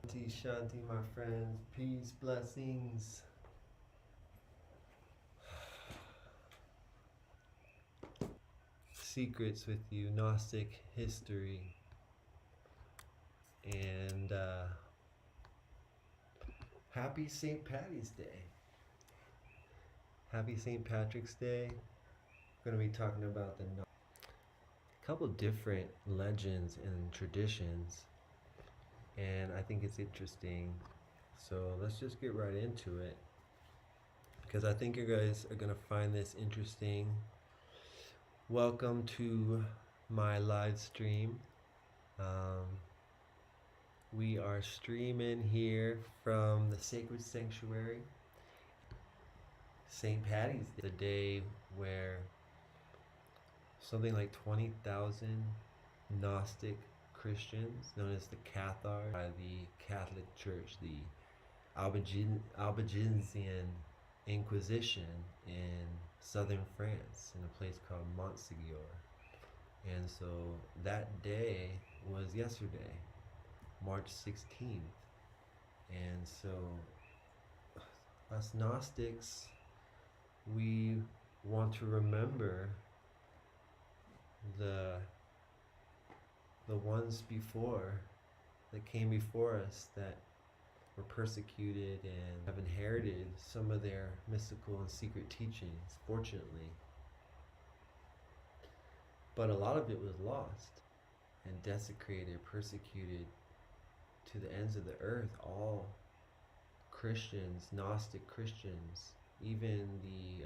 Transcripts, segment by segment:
Shanti, my friends. Peace, blessings. Secrets with you, Gnostic history. And happy St. Patty's Day. Happy St. Patrick's Day. We're going to be talking about a couple different legends and traditions. And I think it's interesting. So let's just get right into it, because I think you guys are going to find this interesting. Welcome to my live stream. We are streaming here from the Sacred Sanctuary. St. Patty's Day, the day where something like 20,000 Gnostic Christians, known as the Cathar, by the Catholic Church, the Albigensian Inquisition in southern France, in a place called Montsegur. And so that day was yesterday, March 16th. And so us Gnostics, we want to remember the ones before, that came before us, that were persecuted and have inherited some of their mystical and secret teachings, fortunately. But a lot of it was lost and desecrated, persecuted to the ends of the earth. All Christians, Gnostic Christians, even the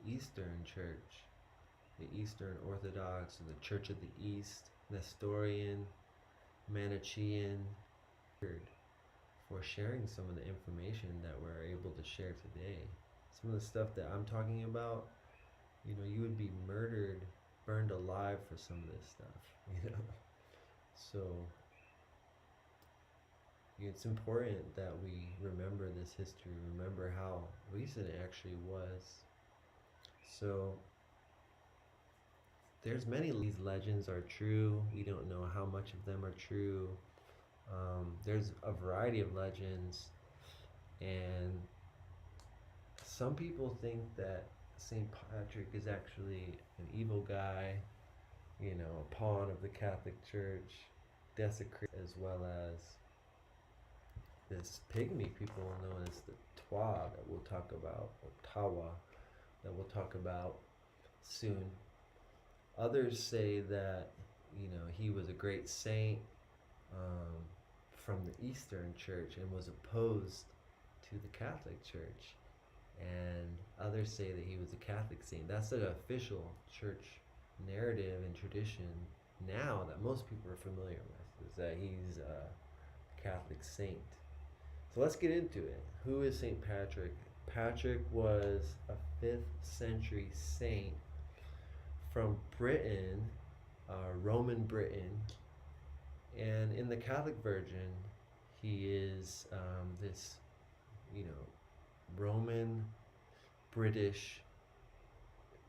Eastern Church, the Eastern Orthodox, or the Church of the East, Nestorian, Manichaean, for sharing some of the information that we're able to share today. Some of the stuff that I'm talking about, you would be murdered, burned alive for some of this stuff, So it's important that we remember this history, remember how recent it actually was. So there's many of these legends are true. We don't know how much of them are true. There's a variety of legends, and some people think that St. Patrick is actually an evil guy, a pawn of the Catholic Church, desecrated, as well as this pygmy people known as the Twa that we'll talk about, or Tawa, that we'll talk about soon. Others say that, he was a great saint from the Eastern Church and was opposed to the Catholic Church. And others say that he was a Catholic saint. That's the official church narrative and tradition now that most people are familiar with, is that he's a Catholic saint. So let's get into it. Who is St. Patrick? Patrick was a 5th century saint from Britain, Roman Britain. And in the Catholic Virgin, he is this, Roman British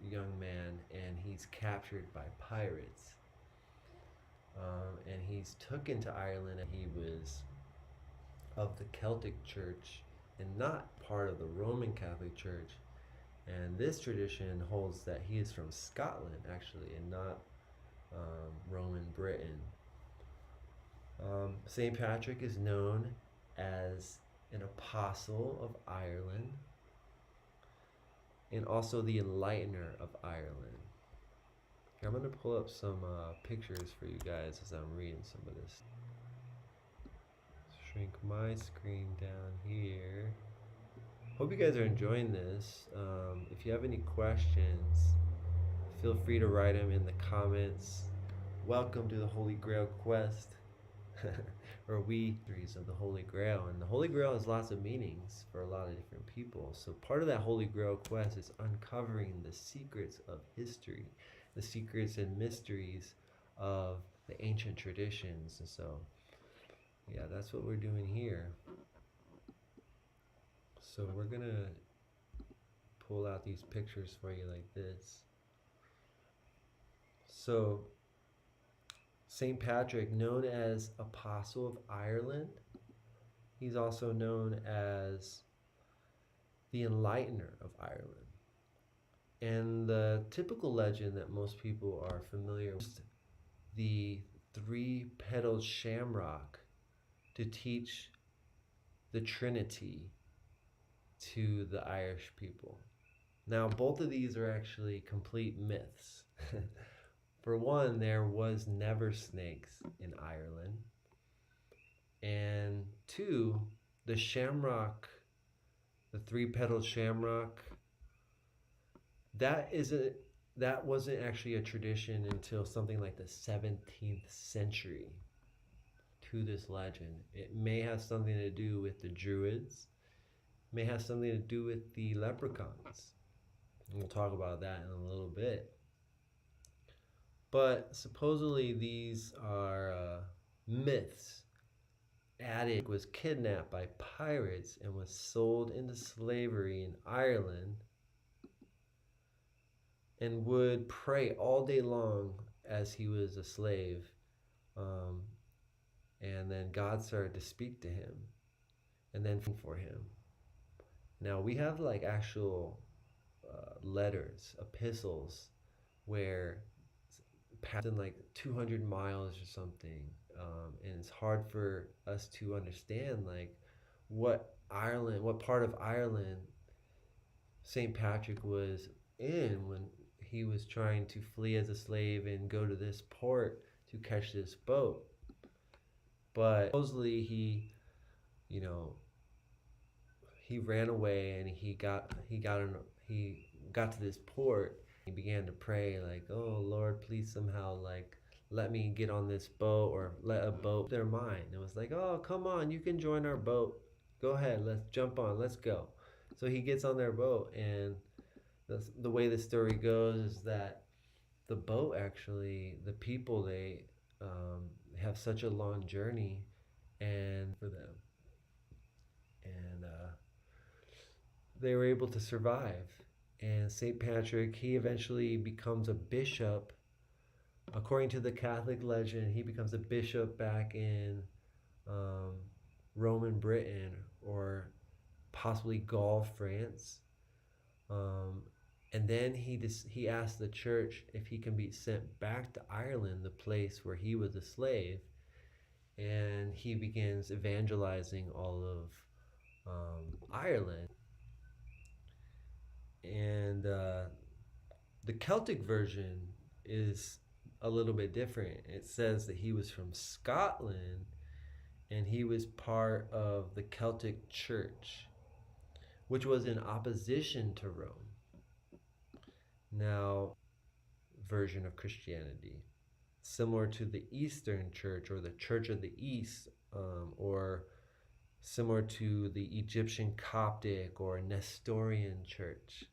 young man, and he's captured by pirates. And he's taken to Ireland, and he was of the Celtic Church and not part of the Roman Catholic Church. And this tradition holds that he is from Scotland, actually, and not Roman Britain. St. Patrick is known as an apostle of Ireland, and also the enlightener of Ireland. I'm going to pull up some pictures for you guys as I'm reading some of this. Shrink my screen down here. Hope you guys are enjoying this. If you have any questions, feel free to write them in the comments. Welcome to the Holy Grail Quest. Or series of the Holy Grail. And the Holy Grail has lots of meanings for a lot of different people. So part of that Holy Grail quest is uncovering the secrets of history, the secrets and mysteries of the ancient traditions. And so, yeah, that's what we're doing here. So we're gonna pull out these pictures for you like this. So St. Patrick, known as Apostle of Ireland, He's also known as the Enlightener of Ireland. And the typical legend that most people are familiar with, the three-petaled shamrock to teach the Trinity to the Irish people. Now, both of these are actually complete myths. For one, there was never snakes in Ireland. And two, the shamrock, the three-petaled shamrock, that wasn't actually a tradition until something like the 17th century to this legend. It may have something to do with the Druids, may have something to do with the Leprechauns. And we'll talk about that in a little bit. But supposedly these are myths. Attic was kidnapped by pirates and was sold into slavery in Ireland, and would pray all day long as he was a slave. And then God started to speak to him and then for him. Now we have like actual letters, epistles, where passing like 200 miles or something. And it's hard for us to understand like what part of Ireland St. Patrick was in when he was trying to flee as a slave and go to this port to catch this boat. But supposedly he ran away and he got to this port. He began to pray like, "Oh Lord, please somehow like let me get on this boat, or let a boat their mind." It was like, "Oh, come on, you can join our boat. Go ahead, let's jump on, let's go." So he gets on their boat, and the way the story goes is that the boat actually, the people, they have such a long journey and for them, and they were able to survive. And St. Patrick, he eventually becomes a bishop. According to the Catholic legend, he becomes a bishop back in Roman Britain, or possibly Gaul, France. And then he asked the church if he can be sent back to Ireland, the place where he was a slave. And he begins evangelizing all of Ireland. And the Celtic version is a little bit different. It says that he was from Scotland and he was part of the Celtic Church, which was in opposition to Rome. Now, version of Christianity, similar to the Eastern Church or the Church of the East, or similar to the Egyptian Coptic or Nestorian Church.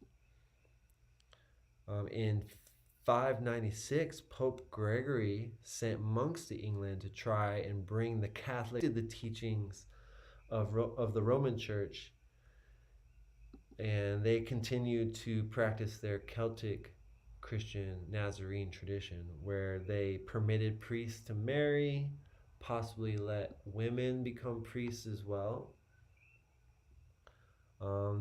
In 596, Pope Gregory sent monks to England to try and bring the Catholic to the teachings of the Roman Church, and they continued to practice their Celtic Christian Nazarene tradition, where they permitted priests to marry, possibly let women become priests as well.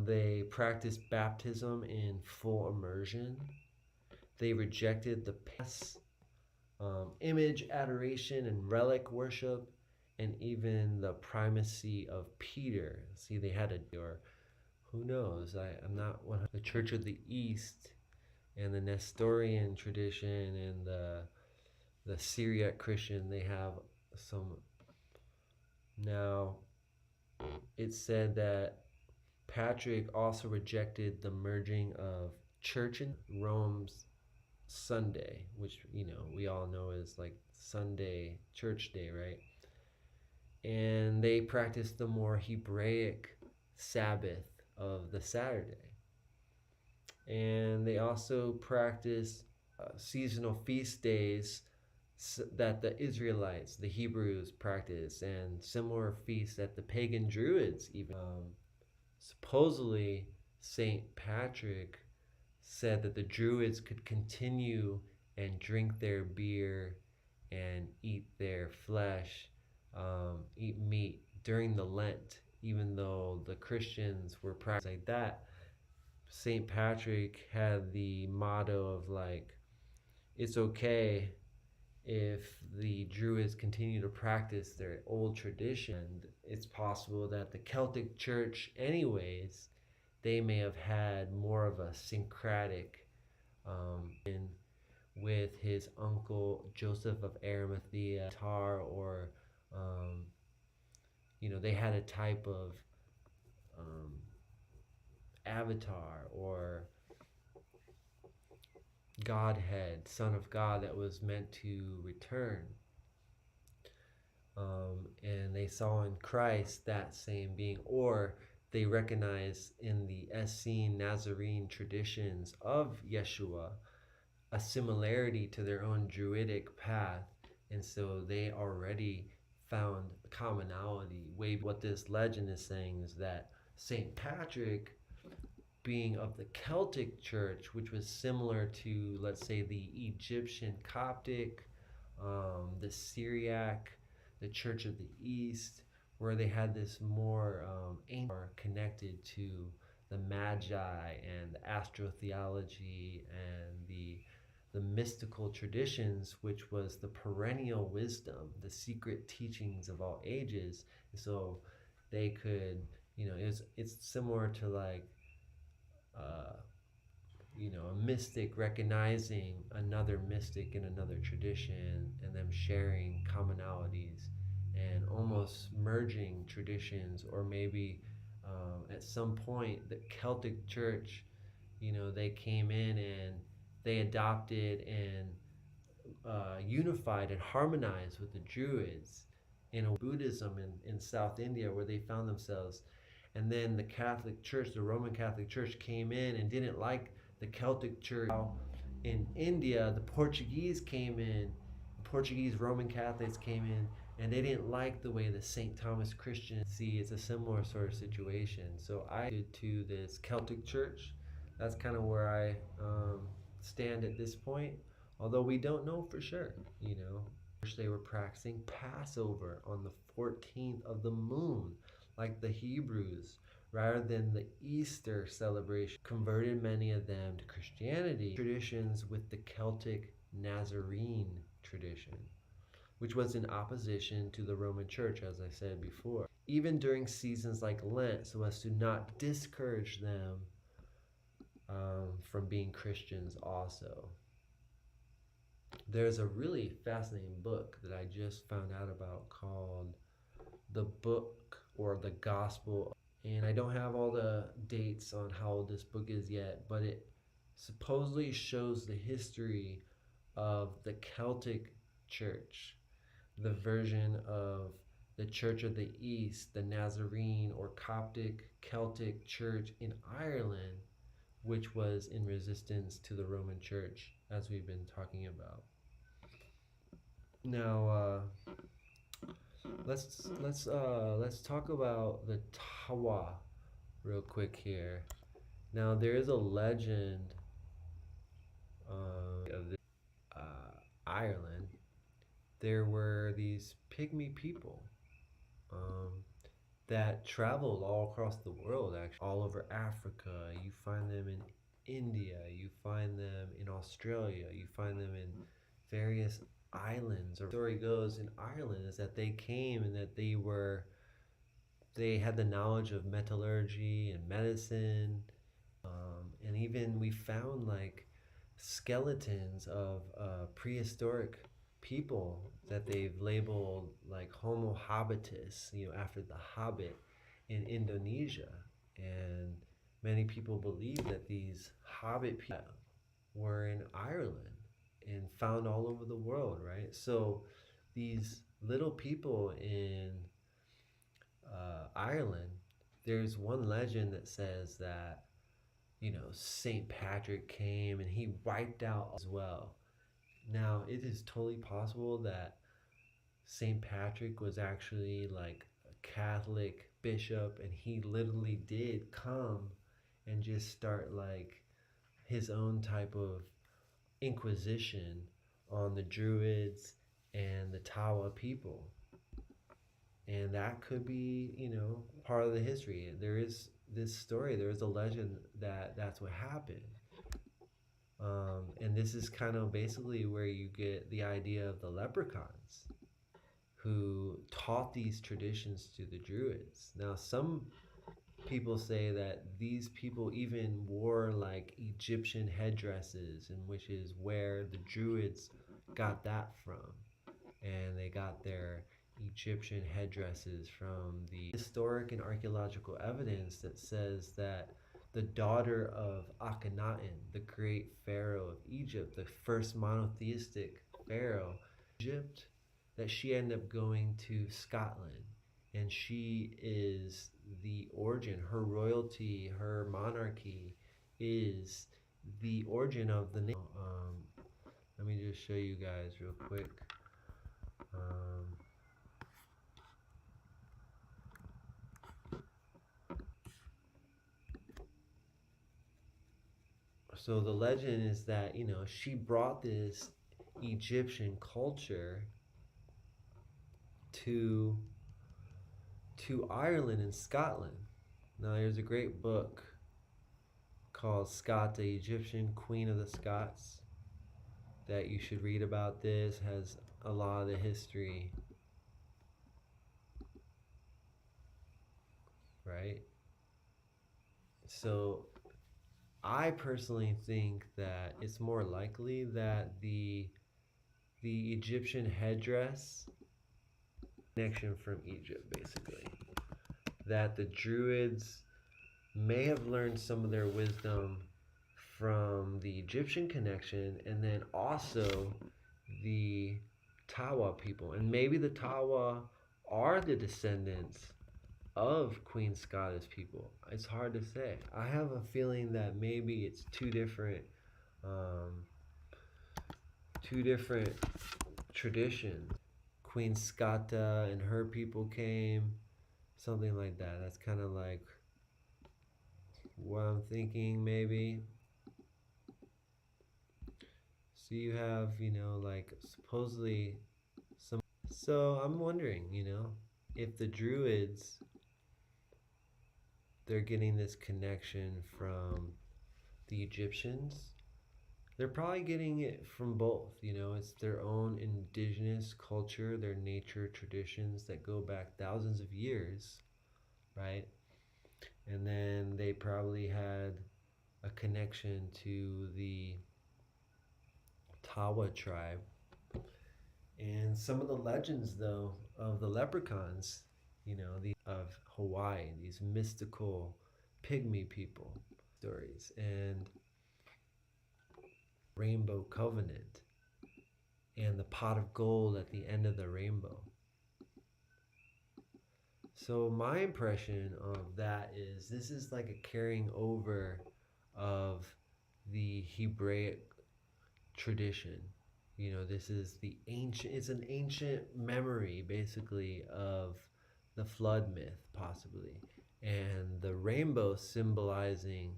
They practiced baptism in full immersion. They rejected the past, image adoration and relic worship, and even the primacy of Peter. See, they had or who knows? I'm not the Church of the East and the Nestorian tradition and the Syriac Christian. They have some. Now, it's said that Patrick also rejected the merging of church and Rome's Sunday, which we all know is like Sunday, church day, right? And they practiced the more Hebraic Sabbath of the Saturday. And they also practiced seasonal feast days that the Israelites, the Hebrews, practiced, and similar feasts that the pagan Druids even. Supposedly, St. Patrick said that the Druids could continue and drink their beer and eat their flesh, eat meat, during the Lent, even though the Christians were practicing like that, St. Patrick had the motto of like, it's okay if the Druids continue to practice their old tradition. It's possible that the Celtic Church, anyways, they may have had more of a syncretic in with his uncle Joseph of Arimathea, or they had a type of um, avatar or Godhead, Son of God, that was meant to return. And they saw in Christ that same being, or they recognize in the Essene Nazarene traditions of Yeshua a similarity to their own Druidic path, and so they already found commonality. What this legend is saying is that St. Patrick, being of the Celtic church, which was similar to, let's say, the Egyptian Coptic, the Syriac, the Church of the East, where they had this more connected to the Magi and the astrotheology and the mystical traditions, which was the perennial wisdom, the secret teachings of all ages. So they could, it's similar to like, a mystic recognizing another mystic in another tradition and them sharing commonalities and almost merging traditions, or maybe at some point the Celtic church, they came in and they adopted and unified and harmonized with the Druids in Buddhism in South India, where they found themselves. And then the Catholic Church, the Roman Catholic Church, came in and didn't like the Celtic Church. In India, the Portuguese came in, Portuguese Roman Catholics came in, and they didn't like the way the St. Thomas Christians see. It's a similar sort of situation. So I did to this Celtic Church. That's kind of where I stand at this point, although we don't know for sure. They were practicing Passover on the 14th of the moon, like the Hebrews, rather than the Easter celebration. Converted many of them to Christianity traditions with the Celtic Nazarene tradition, which was in opposition to the Roman Church, as I said before, even during seasons like Lent, so as to not discourage them from being Christians also. There's a really fascinating book that I just found out about called The Book or the Gospel, and I don't have all the dates on how old this book is yet, but it supposedly shows the history of the Celtic Church, the version of the Church of the East, the Nazarene or Coptic Celtic Church in Ireland, which was in resistance to the Roman Church, as we've been talking about. Now, let's talk about the Tawa real quick here. Now, there is a legend of Ireland. There were these pygmy people that traveled all across the world, actually, all over Africa. You find them in India, you find them in Australia, you find them in various islands. The story goes in Ireland is that they came and that they had the knowledge of metallurgy and medicine, and even we found like skeletons of prehistoric people that they've labeled like Homo habitus, after the Hobbit in Indonesia. And many people believe that these Hobbit people were in Ireland and found all over the world, right? So these little people in Ireland, there's one legend that says that, St. Patrick came and he wiped out as well. Now, it is totally possible that St. Patrick was actually like a Catholic bishop and he literally did come and just start like his own type of Inquisition on the Druids and the Tawa people. And that could be, part of the history. There is this story, there is a legend that that's what happened. And this is kind of basically where you get the idea of the leprechauns who taught these traditions to the Druids. Now, some people say that these people even wore like Egyptian headdresses, and which is where the Druids got that from. And they got their Egyptian headdresses from the historic and archaeological evidence that says that the daughter of Akhenaten, the great pharaoh of Egypt, the first monotheistic pharaoh, Egypt, that she ended up going to Scotland. And she is the origin, her royalty, her monarchy is the origin of the name. Let me just show you guys real quick. Um, so the legend is that, she brought this Egyptian culture to Ireland and Scotland. Now there's a great book called Scott the Egyptian, Queen of the Scots, that you should read about. This has a lot of the history, right? So I personally think that it's more likely that the Egyptian headdress connection from Egypt, basically, that the Druids may have learned some of their wisdom from the Egyptian connection, and then also the Tawa people, and maybe the Tawa are the descendants of Queen Scottish people. It's hard to say. I have a feeling that maybe it's two different traditions. Queen Scotta and her people came, something like that. That's kind of like what I'm thinking, maybe. So you have, like supposedly some. So I'm wondering, if the Druids, they're getting this connection from the Egyptians. They're probably getting it from both. It's their own indigenous culture, their nature traditions that go back thousands of years, right? And then they probably had a connection to the Tawa tribe. And some of the legends, though, of the leprechauns, of Hawaii, these mystical pygmy people stories, and Rainbow Covenant, and the pot of gold at the end of the rainbow. So my impression of that is this is like a carrying over of the Hebraic tradition. This is it's an ancient memory, basically, of the flood myth, possibly. And the rainbow symbolizing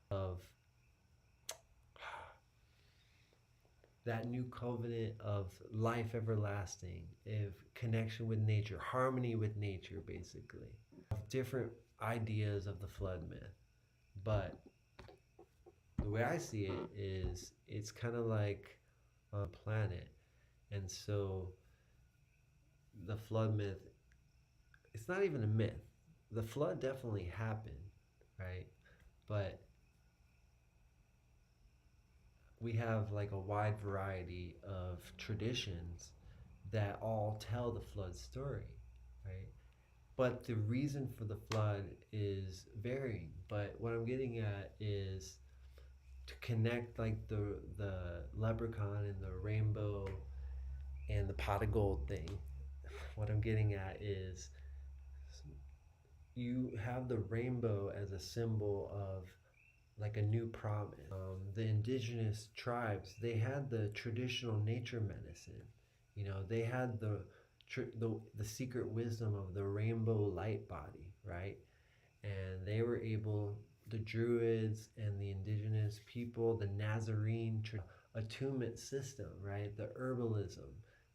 of that new covenant of life everlasting, of connection with nature, harmony with nature, basically. Different ideas of the flood myth. But the way I see it is it's kind of like a planet. And so the flood myth, it's not even a myth. The flood definitely happened, right? But we have like a wide variety of traditions that all tell the flood story, right? But the reason for the flood is varying. But what I'm getting at is to connect like the leprechaun and the rainbow and the pot of gold thing. What I'm getting at is you have the rainbow as a symbol of like a new promise. The indigenous tribes, they had the traditional nature medicine. They had the secret wisdom of the rainbow light body, right? And they were able, the Druids and the indigenous people, the Nazarene attunement system, right? The herbalism,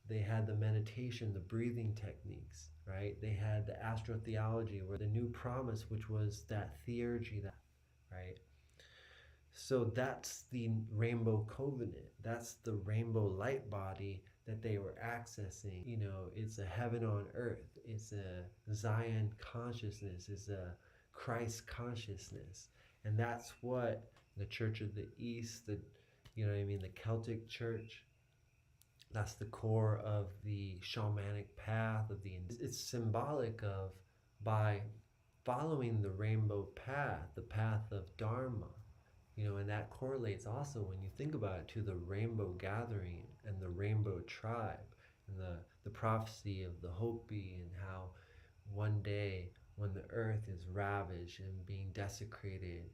They had the meditation, the breathing techniques, right? They had the astrotheology, where the new promise, which was that theurgy, that, right? So that's the rainbow covenant. That's the rainbow light body that they were accessing. You know, it's a heaven on earth. It's a Zion consciousness. It's a Christ consciousness. And that's what the Church of the East, the, you know what I mean, the Celtic church, that's the core of the shamanic path of the, it's symbolic of, by following the rainbow path, the path of Dharma, you know, and that correlates also, when you think about it, to the rainbow gathering and the rainbow tribe, and the prophecy of the Hopi, and how one day when the earth is ravaged and being desecrated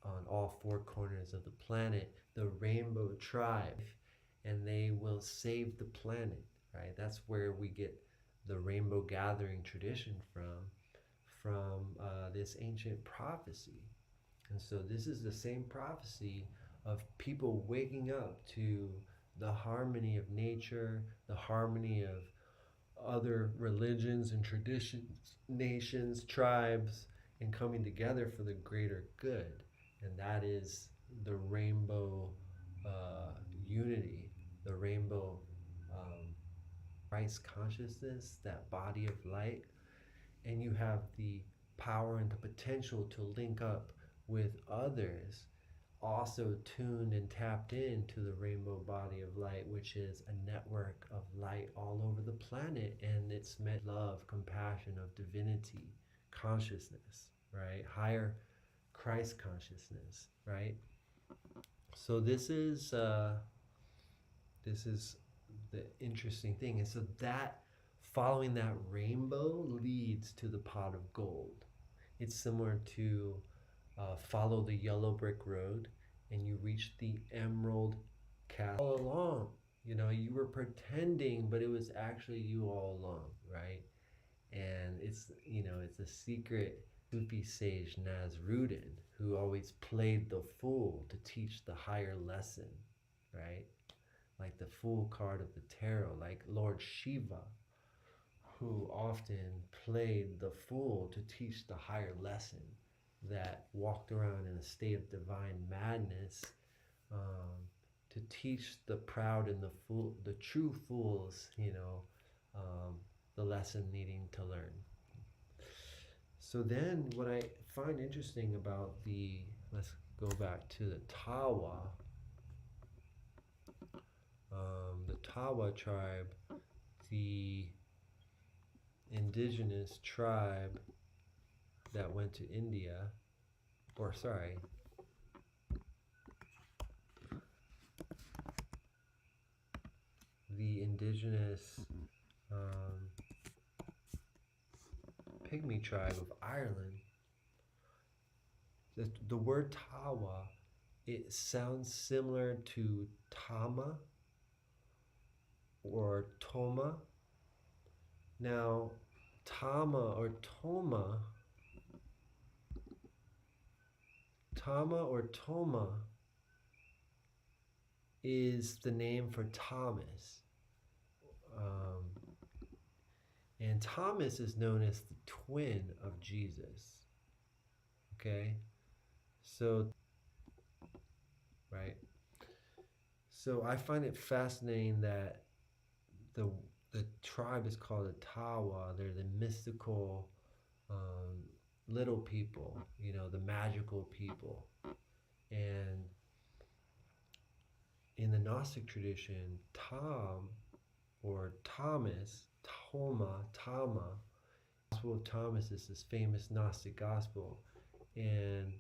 on all four corners of the planet, the rainbow tribe, and they will save the planet, right? That's where we get the rainbow gathering tradition from this ancient prophecy. And so this is the same prophecy of people waking up to the harmony of nature, the harmony of other religions and traditions, nations, tribes, and coming together for the greater good. And that is the rainbow unity, the rainbow Christ consciousness, that body of light. And you have the power and the potential to link up with others also tuned and tapped into the rainbow body of light, which is a network of light all over the planet, and it's meant love, compassion, of divinity, consciousness, right? Higher Christ consciousness, right? So this is the interesting thing. And so that, following that rainbow leads to the pot of gold. It's similar to follow the yellow brick road and you reach the emerald castle. All along, you know, you were pretending, but it was actually you all along, right? And it's, you know, it's a secret Sufi sage Nasruddin who always played the fool to teach the higher lesson, right? Like the Fool card of the tarot, like Lord Shiva, who often played the fool to teach the higher lesson, that walked around in a state of divine madness, to teach the proud and the fool, the true fools, you know, the lesson needing to learn. So then what I find interesting about let's go back to the Tawa. The Tawa tribe, the indigenous tribe that went to India, or sorry, the indigenous pygmy tribe of Ireland. The word Tawa, it sounds similar to Tama or Toma. Now, Tama or Toma is the name for Thomas. And Thomas is known as the twin of Jesus. Okay? So, right? So I find it fascinating that the tribe is called the Tawa. They're the mystical little people, you know, the magical people. And in the Gnostic tradition, Tom or Thomas, Tama, Gospel of Thomas is this famous Gnostic gospel. And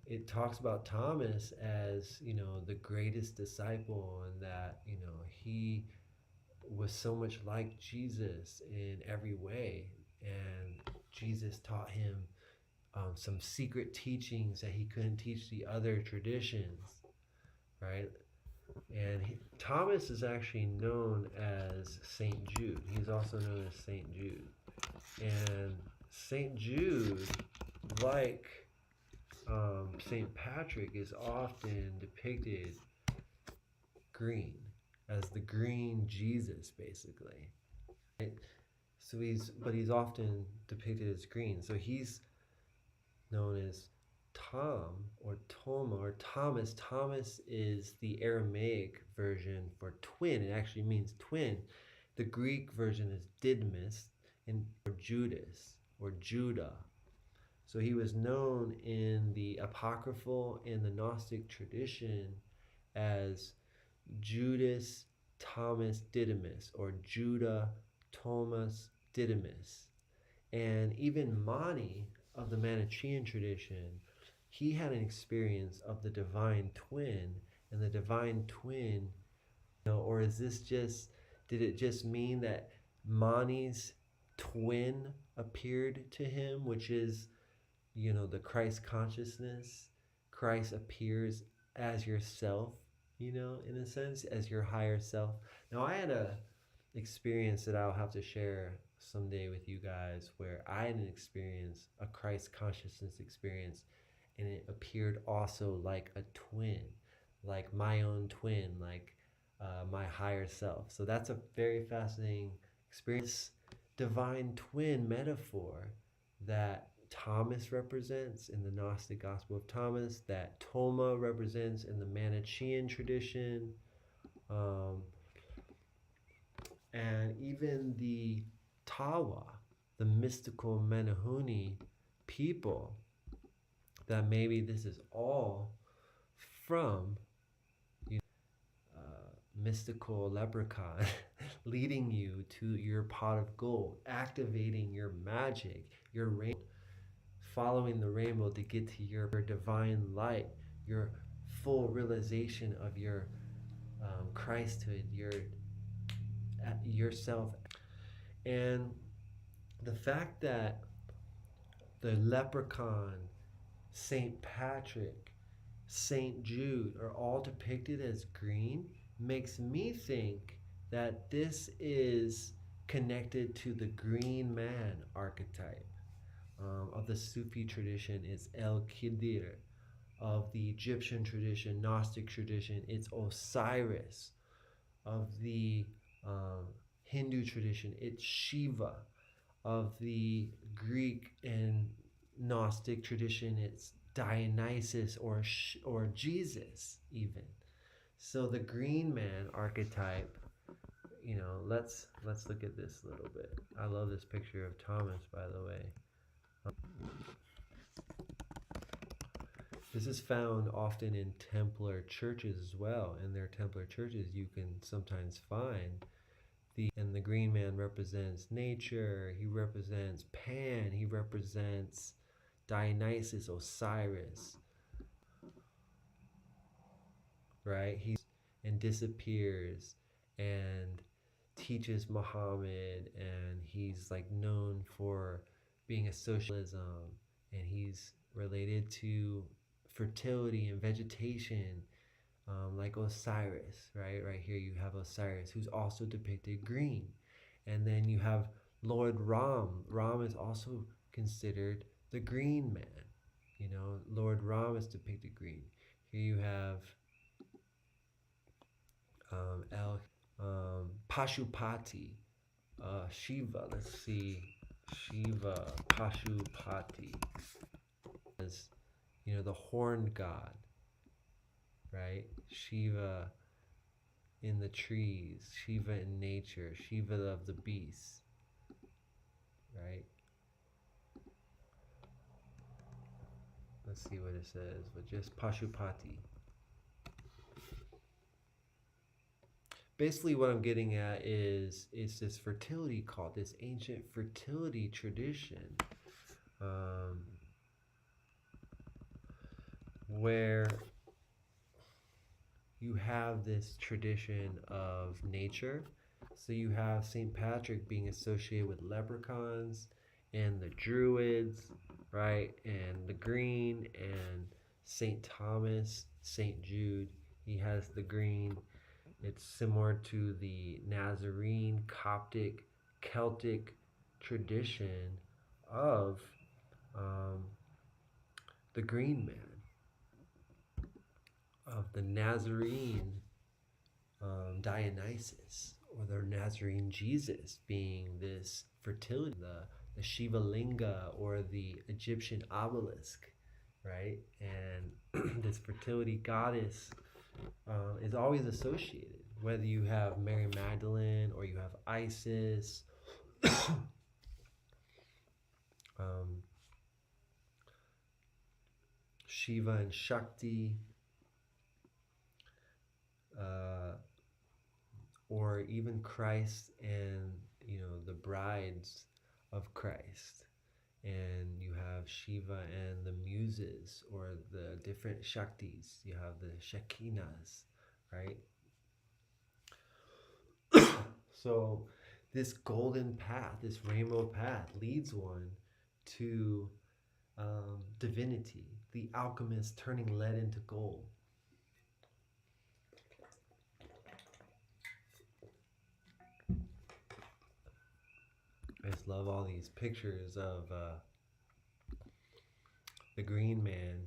it talks about Thomas as, you know, the greatest disciple, and that, you know, he was so much like Jesus in every way. And Jesus taught him some secret teachings that he couldn't teach the other traditions, right? And Thomas is actually known as Saint Jude. He's also known as Saint Jude. And Saint Jude, like Saint Patrick, is often depicted green, as the green Jesus, basically. Right? So he's often depicted as green. So he's known as Tom or Toma or Thomas. Thomas is the Aramaic version for twin. It actually means twin. The Greek version is Didymus and or Judas or Judah. So he was known in the apocryphal and the Gnostic tradition as Judas Thomas Didymus or Judah Thomas Didymus. And even Mani of the Manichaean tradition, he had an experience of the divine twin, and the divine twin, or is this just, did it just mean that Mani's twin appeared to him, which is, the Christ consciousness? Christ appears as yourself, in a sense, as your higher self. Now, I had a experience that I'll have to share someday with you guys where I had an experience, a Christ consciousness experience, and it appeared also like a twin, like my own twin, like my higher self. So that's a very fascinating experience. Divine twin metaphor that Thomas represents in the Gnostic Gospel of Thomas, that Toma represents in the Manichaean tradition, and even the Tawa, the mystical Menehune people, that maybe this is all from mystical leprechaun leading you to your pot of gold, activating your magic, your rainbow, following the rainbow to get to your divine light, your full realization of your Christhood, yourself. And the fact that the leprechaun, Saint Patrick, Saint Jude are all depicted as green makes me think that this is connected to the green man archetype. Of the Sufi tradition is El Khidir. Of the Egyptian tradition, Gnostic tradition, it's Osiris. Of the Hindu tradition, it's Shiva. Of the Greek and Gnostic tradition, it's Dionysus or Jesus even. So the green man archetype, let's look at this a little bit. I love this picture of Thomas, by the way. This is found often in Templar churches as well. In their Templar churches, you can sometimes find the green man represents nature. He represents Pan. He represents Dionysus, Osiris. Right? And disappears and teaches Muhammad, and he's like known for being a socialism, and he's related to fertility and vegetation, like Osiris, right? Right here you have Osiris, who's also depicted green. And then you have Lord Ram. Ram is also considered the green man. Lord Ram is depicted green. Here you have Pashupati, Shiva. Let's see, Shiva, Pashupati, as the horned god, right? Shiva in the trees, Shiva in nature, Shiva of the beasts, right? Let's see what it says, but just Pashupati. Basically what I'm getting at is this fertility cult, this ancient fertility tradition, where you have this tradition of nature. So you have St. Patrick being associated with leprechauns and the Druids, right? And the green, and St. Thomas, St. Jude, he has the green. It's similar to the Nazarene, Coptic, Celtic tradition of the green man, of the Nazarene Dionysus, or the Nazarene Jesus being this fertility, the Shiva Linga or the Egyptian obelisk, right? And this fertility goddess is always associated, whether you have Mary Magdalene or you have Isis, um, Shiva and Shakti, uh, or even Christ and the brides of Christ. And you have Shiva and the muses, or the different Shaktis. You have the Shekinahs, right? So this golden path, this rainbow path, leads one to divinity, the alchemist turning lead into gold. I just love all these pictures of the green man.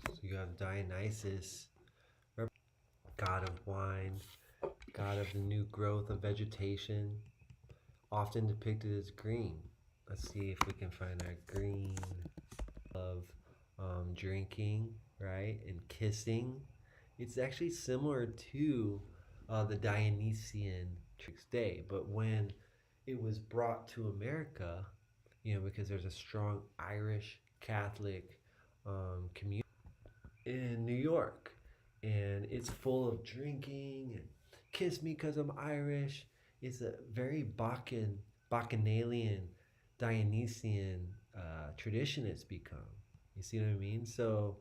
So you have Dionysus, god of wine, god of the new growth of vegetation, often depicted as green. Let's see if we can find our green of drinking, right, and kissing. It's actually similar to the Dionysian Day, but when it was brought to America, because there's a strong Irish Catholic community in New York, and it's full of drinking and kiss me because I'm Irish. It's a very Bacchanalian, Dionysian tradition it's become. You see what I mean? So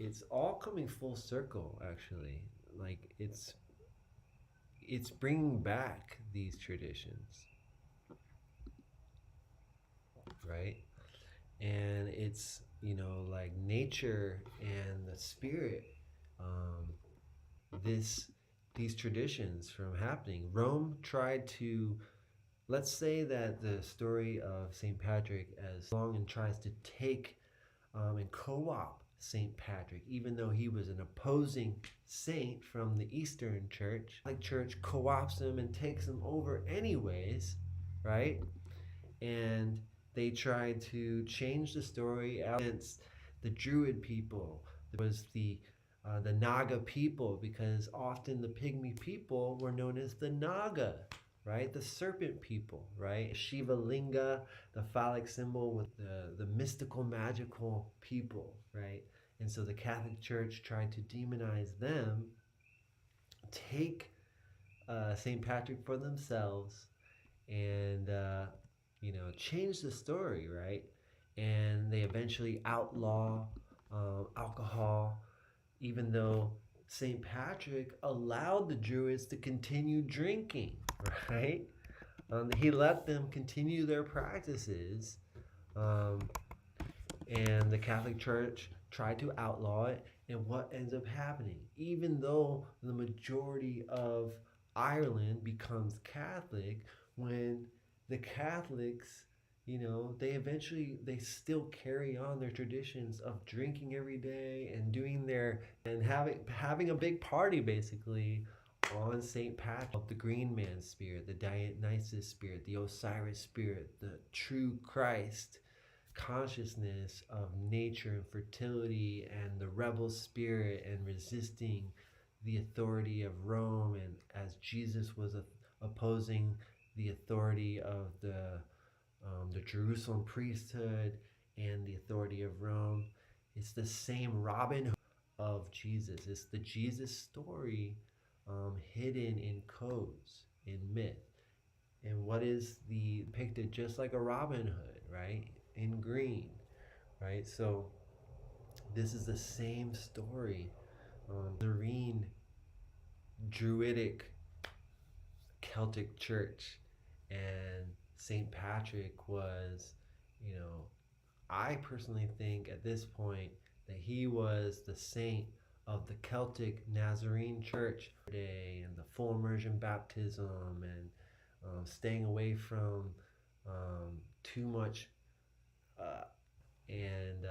it's all coming full circle, actually. Like it's bringing back these traditions, right? And it's like nature and the spirit, um, these traditions from happening. Rome tried to, let's say that the story of St. Patrick as long and tries to take and co-opt St. Patrick, even though he was an opposing saint from the Eastern Church. Like church co-opts him and takes him over anyways, right? And they tried to change the story against the Druid people. There was the Naga people, because often the Pygmy people were known as the Naga, right? The serpent people, right? Shiva Linga, the phallic symbol with the mystical, magical people, right? And so the Catholic Church tried to demonize them, take St. Patrick for themselves, and change the story, right? And they eventually outlaw alcohol, even though St. Patrick allowed the Druids to continue drinking, right? He let them continue their practices, um, and the Catholic Church tried to outlaw it. And what ends up happening? Even though the majority of Ireland becomes Catholic, when the Catholics, they still carry on their traditions of drinking every day and doing and having a big party basically on St. Patrick, the Green Man spirit, the Dionysus spirit, the Osiris spirit, the true Christ consciousness of nature and fertility, and the rebel spirit, and resisting the authority of Rome, and as Jesus was opposing the authority of the Jerusalem priesthood and the authority of Rome. It's the same Robin Hood of Jesus. It's the Jesus story hidden in codes, in myth. And what is depicted just like a Robin Hood, right? In green, right? So this is the same story. Serene, Druidic, Celtic church, and St. Patrick was, you know, I personally think at this point that he was the saint of the Celtic Nazarene Church day, and the full immersion baptism, and staying away from too much. And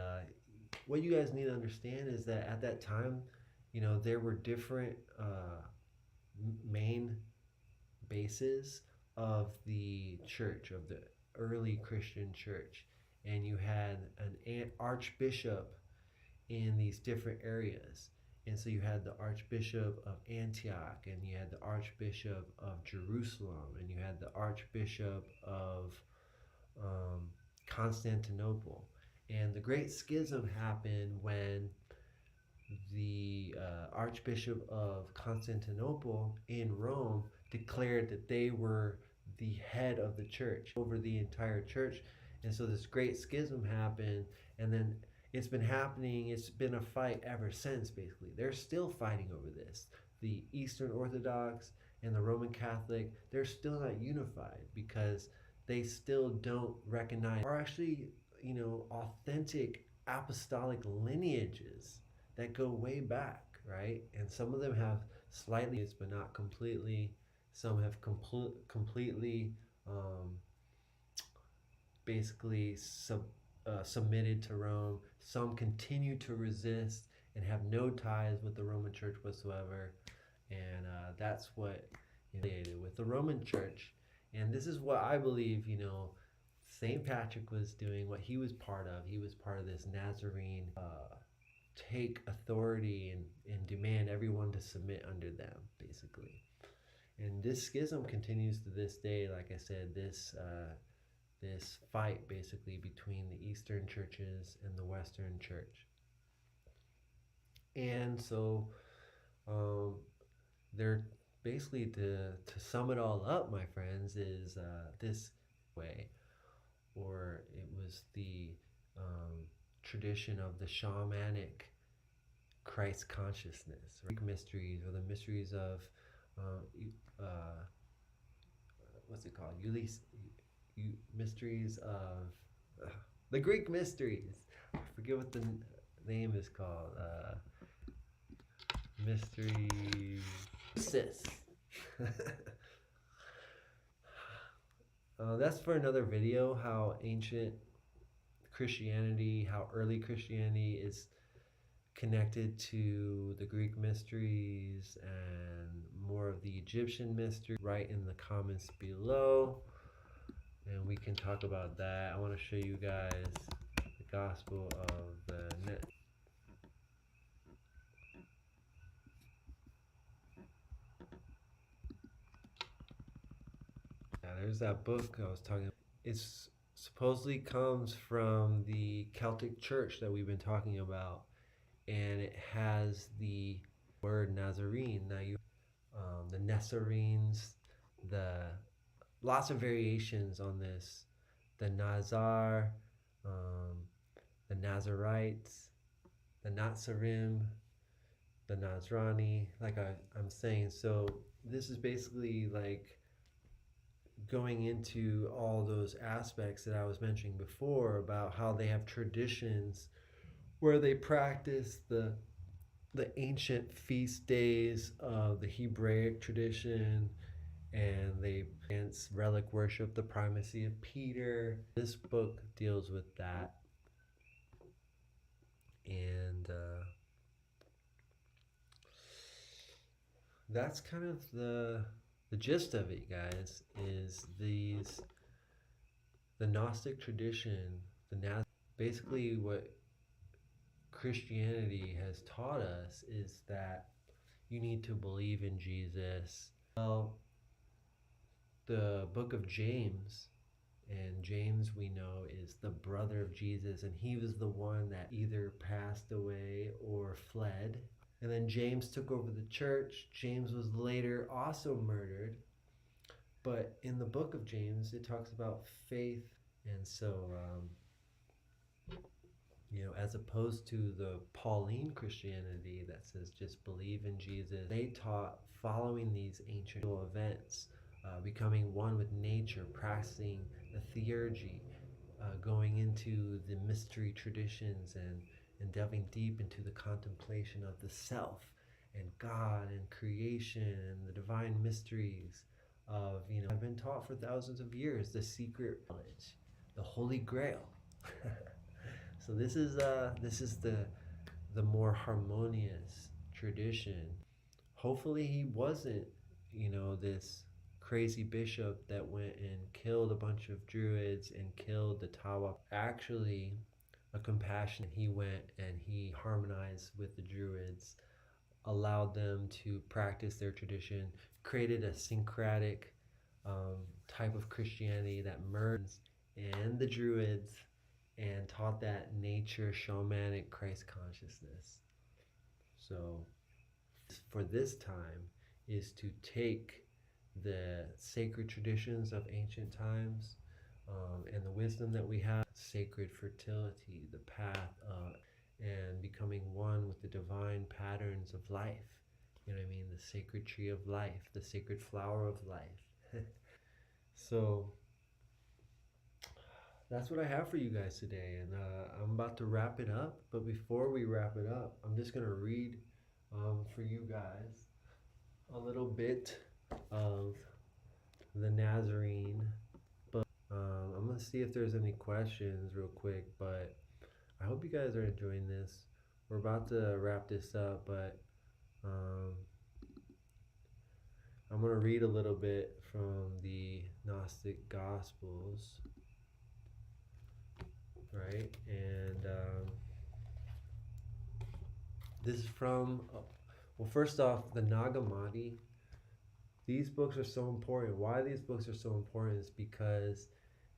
what you guys need to understand is that at that time, there were different main bases of the church, of the early Christian church. And you had an archbishop in these different areas. And so you had the Archbishop of Antioch, and you had the Archbishop of Jerusalem, and you had the Archbishop of Constantinople. And the Great Schism happened when the Archbishop of Constantinople in Rome declared that they were the head of the church over the entire church. And so this Great Schism happened, and then it's been happening. It's been a fight ever since, basically. They're still fighting over this. The Eastern Orthodox and the Roman Catholic, they're still not unified because they still don't recognize, are actually, authentic apostolic lineages that go way back, right? And some of them have slightly, but not completely. Some have completely basically submitted to Rome. Some continue to resist and have no ties with the Roman Church whatsoever. And that's what with the Roman Church. And this is what I believe, St. Patrick was doing, what he was part of. He was part of this Nazarene take authority and demand everyone to submit under them, basically. And this schism continues to this day. Like I said, this fight basically between the Eastern churches and the Western church. And so they're basically, to sum it all up, my friends, is this way, or it was the tradition of the shamanic Christ consciousness, right? Mysteries, or the mysteries of what's it called? Mysteries of the Greek mysteries. I forget what the name is called. Mysteries. That's for another video. How ancient Christianity, how early Christianity is connected to the Greek mysteries and more of the Egyptian mystery. Write in the comments below, and we can talk about that. I want to show you guys the Gospel of the Net. Yeah, there's that book I was talking about. It's supposedly comes from the Celtic church that we've been talking about, and it has the word Nazarene. Now the Nazarenes, lots of variations on this. The Nazar, the Nazarites, the Nazarim, the Nazrani, like I'm saying. So this is basically like going into all those aspects that I was mentioning before about how they have traditions where they practice the ancient feast days of the Hebraic tradition, and they relic worship, the primacy of Peter. This book deals with that, and that's kind of the gist of it, guys. Is the Gnostic tradition, basically what Christianity has taught us is that you need to believe in Jesus. Well, the book of James, and James, we know, is the brother of Jesus, and he was the one that either passed away or fled. And then James took over the church. James was later also murdered. But in the book of James, it talks about faith. And so, as opposed to the Pauline Christianity that says just believe in Jesus, they taught following these ancient events, becoming one with nature, practicing the theurgy, going into the mystery traditions, and delving deep into the contemplation of the self and God and creation and the divine mysteries of, I've been taught for thousands of years, the secret knowledge, the Holy Grail. So this is the more harmonious tradition. Hopefully he wasn't, this crazy bishop that went and killed a bunch of Druids and killed the Tawa. Actually, a compassion. He went and he harmonized with the Druids, allowed them to practice their tradition, created a syncretic type of Christianity that merged and the Druids, and taught that nature shamanic Christ consciousness. So for this time is to take the sacred traditions of ancient times and the wisdom that we have, sacred fertility, the path and becoming one with the divine patterns of life. You know what I mean? The sacred tree of life, the sacred flower of life. So that's what I have for you guys today, and I'm about to wrap it up. But before we wrap it up, I'm just gonna read for you guys a little bit of the Nazarene book. I'm gonna see if there's any questions real quick, but I hope you guys are enjoying this. We're about to wrap this up, but I'm gonna read a little bit from the Gnostic Gospels. Right, and this is from, well, first off, the Nag Hammadi. These books are so important. Why these books are so important is because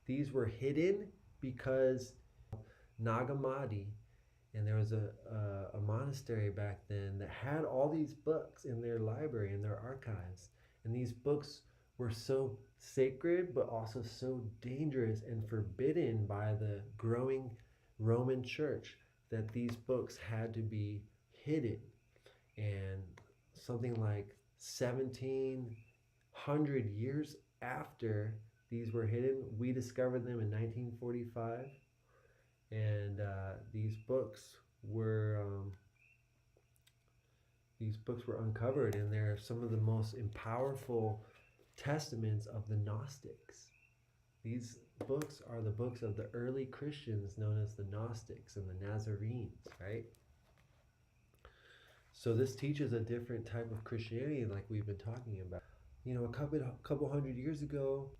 these were hidden because Nag Hammadi, and there was a monastery back then that had all these books in their library, in their archives, and these books were so sacred but also so dangerous and forbidden by the growing Roman Church that these books had to be hidden. And something like 1700 years after these were hidden, we discovered them in 1945, and these books were uncovered, and they're some of the most powerful testaments of the Gnostics. These books are the books of the early Christians known as the Gnostics and the Nazarenes, right? So this teaches a different type of Christianity like we've been talking about. A couple hundred years ago,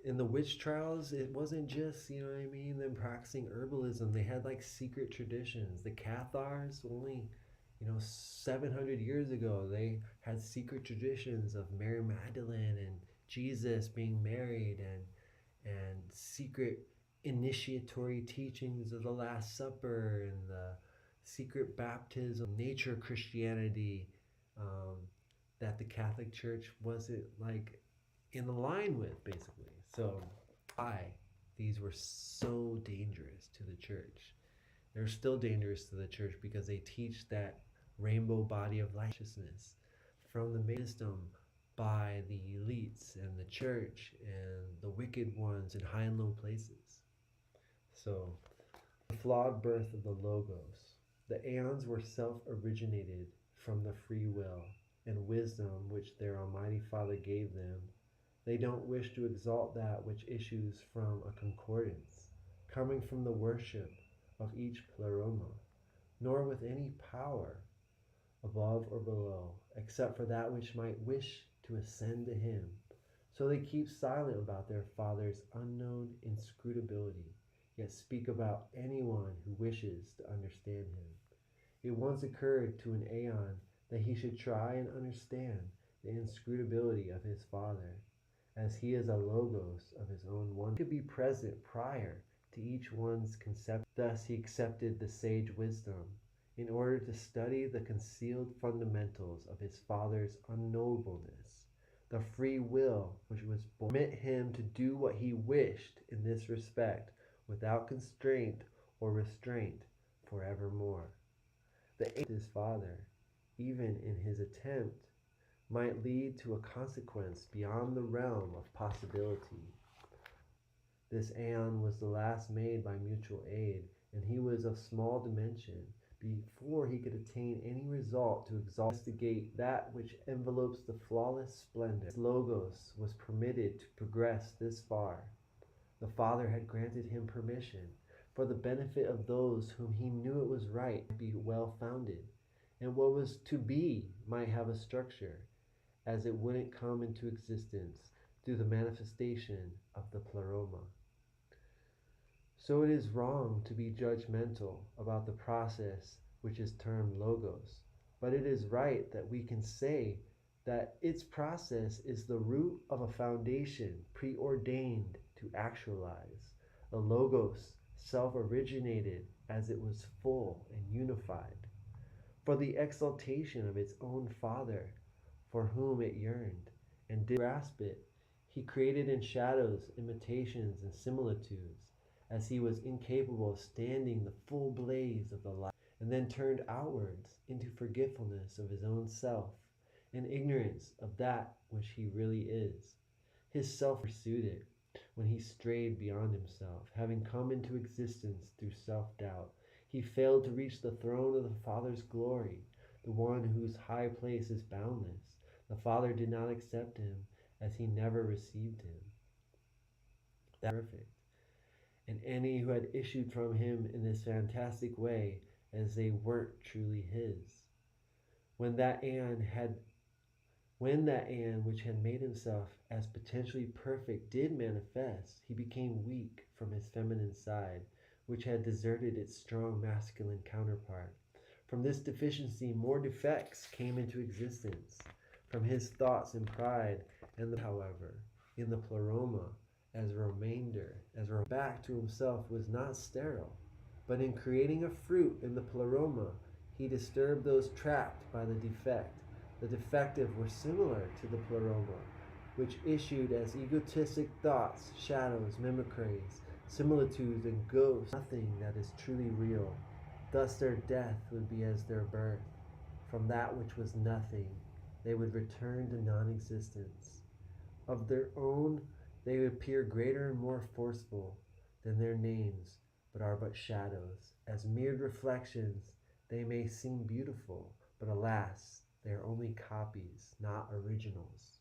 in the witch trials, it wasn't just, them practicing herbalism. They had like secret traditions. The Cathars, only 700 years ago, they had secret traditions of Mary Magdalene and Jesus being married, and secret initiatory teachings of the Last Supper and the secret baptism, nature Christianity that the Catholic Church wasn't like in line with, basically. So these were so dangerous to the church. They're still dangerous to the church because they teach that rainbow body of righteousness from the wisdom by the elites and the church and the wicked ones in high and low places. So, the flawed birth of the Logos. The aeons were self-originated from the free will and wisdom which their Almighty Father gave them. They don't wish to exalt that which issues from a concordance, coming from the worship of each pleroma, nor with any power above or below, except for that which might wish to ascend to him. So they keep silent about their Father's unknown inscrutability, yet speak about anyone who wishes to understand him. It once occurred to an aeon that he should try and understand the inscrutability of his Father, as he is a logos of his own one. He could be present prior to each one's conception. Thus he accepted the sage wisdom in order to study the concealed fundamentals of his Father's unknowableness, the free will which was born, permit him to do what he wished in this respect without constraint or restraint forevermore. The aim of his Father, even in his attempt, might lead to a consequence beyond the realm of possibility. This aeon was the last made by mutual aid and he was of small dimension. Before he could attain any result to investigate that which envelopes the flawless splendor, Logos was permitted to progress this far. The Father had granted him permission for the benefit of those whom he knew it was right to be well founded, and what was to be might have a structure, as it wouldn't come into existence through the manifestation of the pleroma. So it is wrong to be judgmental about the process which is termed logos, but it is right that we can say that its process is the root of a foundation preordained to actualize. A logos self-originated as it was full and unified, for the exaltation of its own Father, for whom it yearned, and did grasp it. He created in shadows, imitations, and similitudes, as he was incapable of standing the full blaze of the light, and then turned outwards into forgetfulness of his own self, and ignorance of that which he really is. His self pursued it when he strayed beyond himself, having come into existence through self-doubt. He failed to reach the throne of the Father's glory, the one whose high place is boundless. The Father did not accept him, as he never received him. That perfect. And any who had issued from him in this fantastic way, as they weren't truly his. When that An which had made himself as potentially perfect did manifest, he became weak from his feminine side, which had deserted its strong masculine counterpart. From this deficiency more defects came into existence. From his thoughts and pride, however, in the pleroma, as a remainder, back to himself was not sterile, but in creating a fruit in the pleroma, he disturbed those trapped by the defect. The defective were similar to the pleroma, which issued as egotistic thoughts, shadows, mimicries, similitudes, and ghosts, nothing that is truly real. Thus their death would be as their birth. From that which was nothing, they would return to non-existence. Of their own, they would appear greater and more forceful than their names, but are but shadows. As mere reflections, they may seem beautiful, but alas, they are only copies, not originals.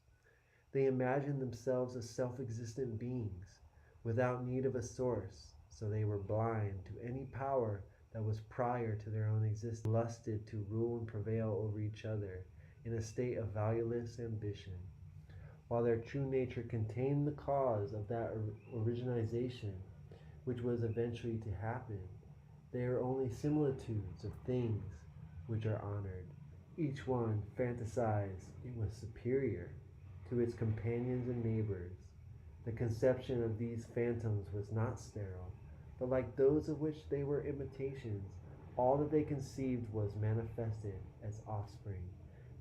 They imagine themselves as self-existent beings, without need of a source, so they were blind to any power that was prior to their own existence, lusted to rule and prevail over each other in a state of valueless ambition. While their true nature contained the cause of that originalization, which was eventually to happen, they are only similitudes of things which are honored. Each one fantasized it was superior to its companions and neighbors. The conception of these phantoms was not sterile, but like those of which they were imitations, all that they conceived was manifested as offspring.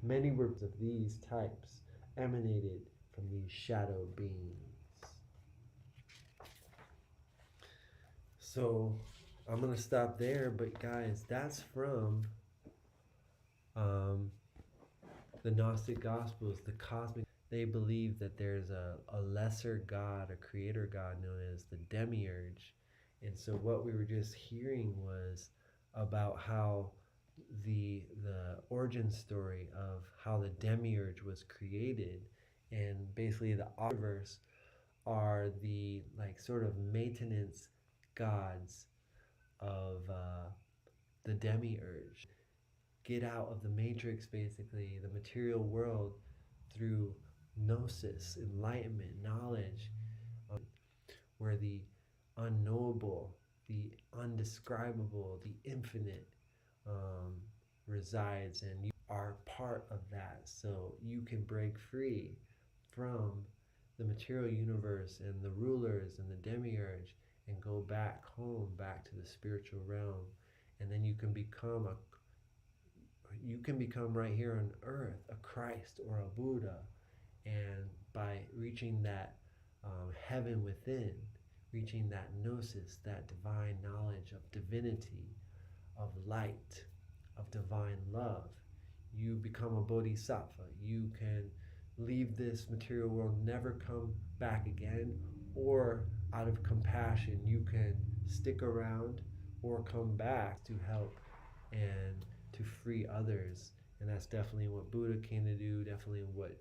Many works of these types emanated from these shadow beings. So I'm going to stop there, but guys, that's from the Gnostic Gospels, the cosmic. They believe that there's a lesser God, a creator God known as the Demiurge. And so what we were just hearing was about how the origin story of how the Demiurge was created, and basically the universe are the like sort of maintenance gods of the Demiurge. Get out of the matrix, basically, the material world, through gnosis, enlightenment, knowledge, where the unknowable, the undescribable, the infinite resides, and you are part of that. So you can break free from the material universe and the rulers and the demiurge and go back home, back to the spiritual realm. And then you can become right here on earth a Christ or a Buddha, and by reaching that heaven within, reaching that gnosis, that divine knowledge of divinity, of light, of divine love, you become a bodhisattva. You can leave this material world, never come back again, or out of compassion, you can stick around or come back to help and to free others. And that's definitely what Buddha came to do, definitely what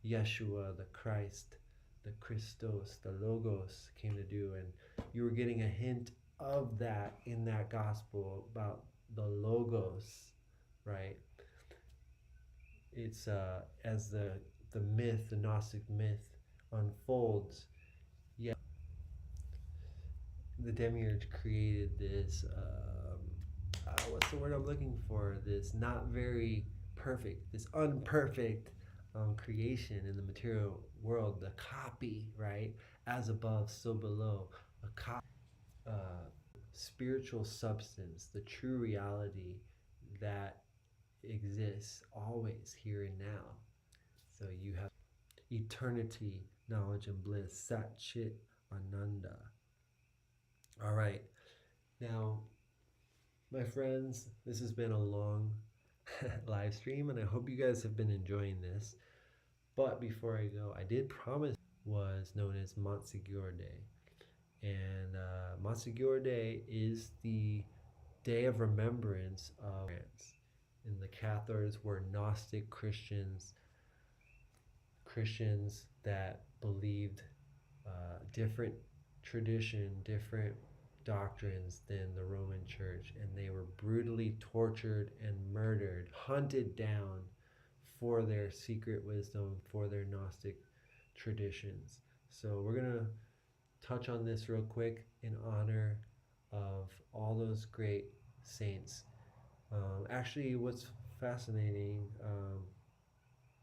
Yeshua, the Christ, the Christos, the Logos came to do. And you were getting a hint of that in that gospel about the Logos, right? It's as the myth, the Gnostic myth unfolds, yeah, the demiurge created this what's the word I'm looking for? This not very perfect, this unperfect creation in the material world, the copy, right? As above, so below. A copy, spiritual substance, the true reality that exists always here and now. So you have eternity, knowledge, and bliss, Sat Chit Ananda. All right. Now, my friends, this has been a long live stream, and I hope you guys have been enjoying this. But before I go, I did promise was known as Montsegur Day. And Montsegur Day is the day of remembrance of France. And the Cathars were Gnostic Christians, Christians that believed different tradition, different doctrines than the Roman Church, and they were brutally tortured and murdered, hunted down for their secret wisdom, for their Gnostic traditions. So we're going to touch on this real quick in honor of all those great saints. Actually, what's fascinating,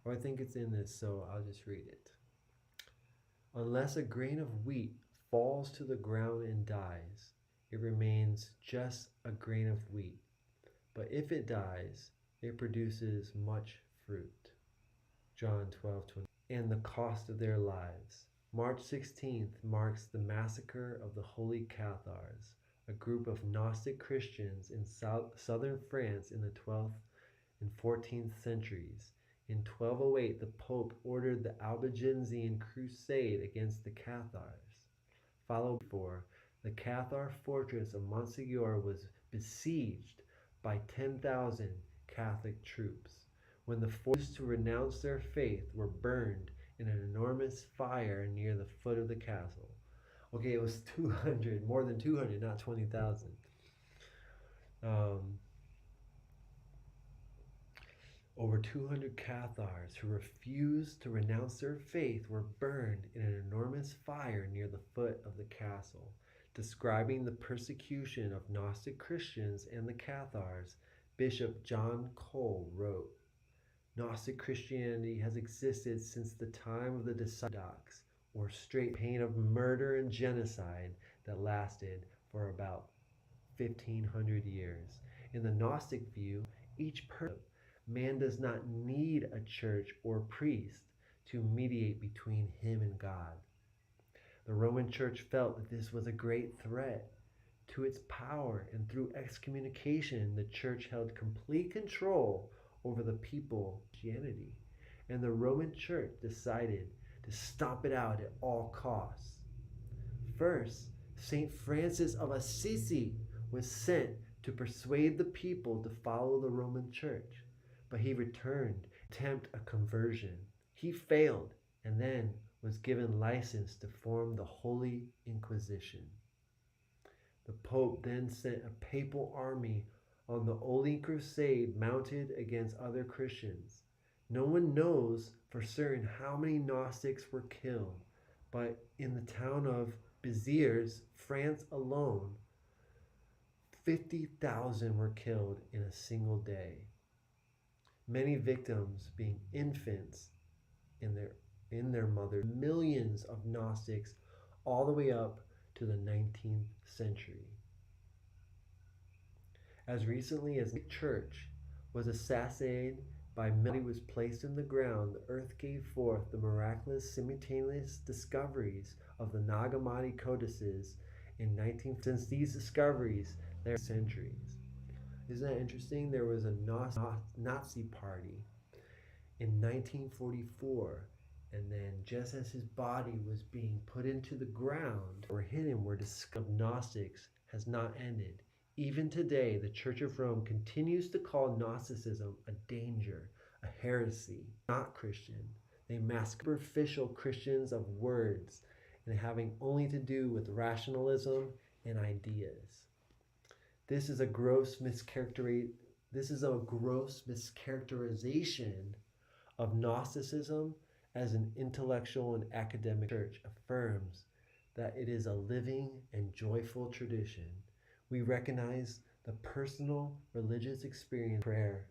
I think it's in this, so I'll just read it. Unless a grain of wheat falls to the ground and dies, it remains just a grain of wheat. But if it dies, it produces much fruit. John 12:20. And the cost of their lives. March 16th marks the massacre of the Holy Cathars, a group of Gnostic Christians in southern France in the 12th and 14th centuries. In 1208, the Pope ordered the Albigensian crusade against the Cathars. Followed before, the Cathar fortress of Montsegur was besieged by 10,000 Catholic troops. When the forced to renounce their faith were burned in an enormous fire near the foot of the castle. Okay, it was 200, more than 200, not 20,000. Over 200 Cathars who refused to renounce their faith were burned in an enormous fire near the foot of the castle. Describing the persecution of Gnostic Christians and the Cathars, Bishop John Cole wrote, Gnostic Christianity has existed since the time of the Disciples, or straight pain of murder and genocide that lasted for about 1,500 years. In the Gnostic view, each person, man does not need a church or priest to mediate between him and God. The Roman Church felt that this was a great threat to its power, and through excommunication, the Church held complete control over the people of Christianity. And the Roman Church decided to stomp it out at all costs. First, St. Francis of Assisi was sent to persuade the people to follow the Roman Church, but he returned to attempt a conversion. He failed and then was given license to form the Holy Inquisition. The Pope then sent a papal army on the Holy Crusade mounted against other Christians. No one knows for certain how many Gnostics were killed, but in the town of Béziers, France alone, 50,000 were killed in a single day. Many victims being infants in their mother. Millions of Gnostics all the way up to the 19th century. As recently as the church was assassinated by military was placed in the ground, the earth gave forth the miraculous simultaneous discoveries of the Nag Hammadi codices in 19. Since these discoveries, there are centuries. Isn't that interesting? There was a Nazi party in 1944, and then just as his body was being put into the ground or hidden, where the discovery of Gnostics has not ended. Even today, the Church of Rome continues to call Gnosticism a danger, a heresy, not Christian. They mask superficial Christians of words and having only to do with rationalism and ideas. This is a gross mischaracterization of Gnosticism as an intellectual and academic church affirms that it is a living and joyful tradition. We recognize the personal religious experience of prayer.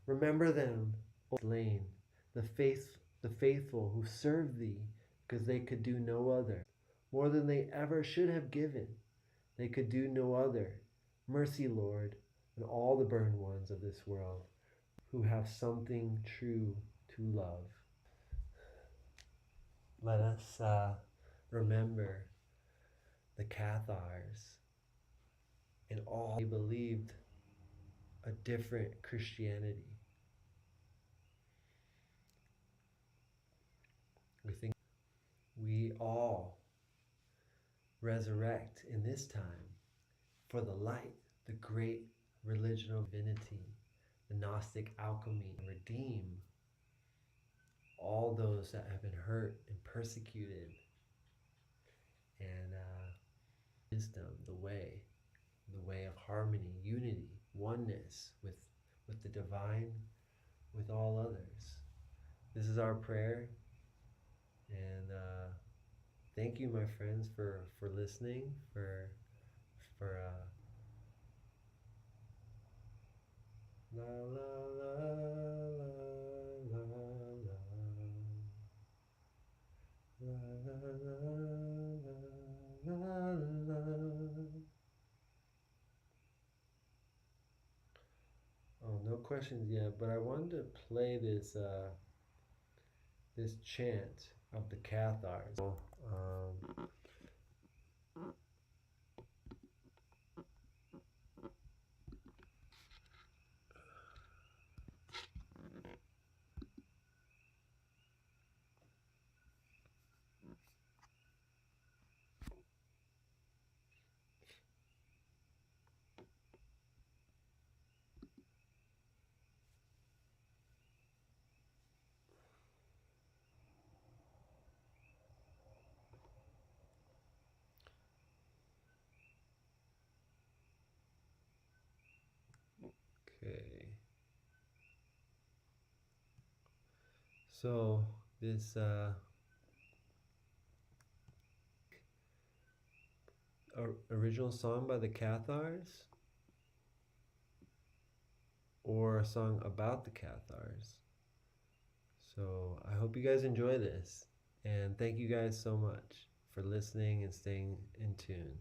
Remember them, O slain, the faithful who served thee because they could do no other, more than they ever should have given. They could do no other. Mercy, Lord, on all the burned ones of this world who have something true to love. Let us remember the Cathars and all they believed a different Christianity. We think we all resurrect in this time for the light, the great religion of divinity, the Gnostic alchemy, and redeem all those that have been hurt and persecuted, and wisdom, the way of harmony, unity, oneness with the divine, with all others. This is our prayer, and thank you, my friends, for listening, for la la la la la la la la la la. Oh, no questions yet, but I wanted to play this this chant of the Cathars. Okay. So this original song by the Cathars, or a song about the Cathars. So I hope you guys enjoy this, and thank you guys so much for listening and staying in tune.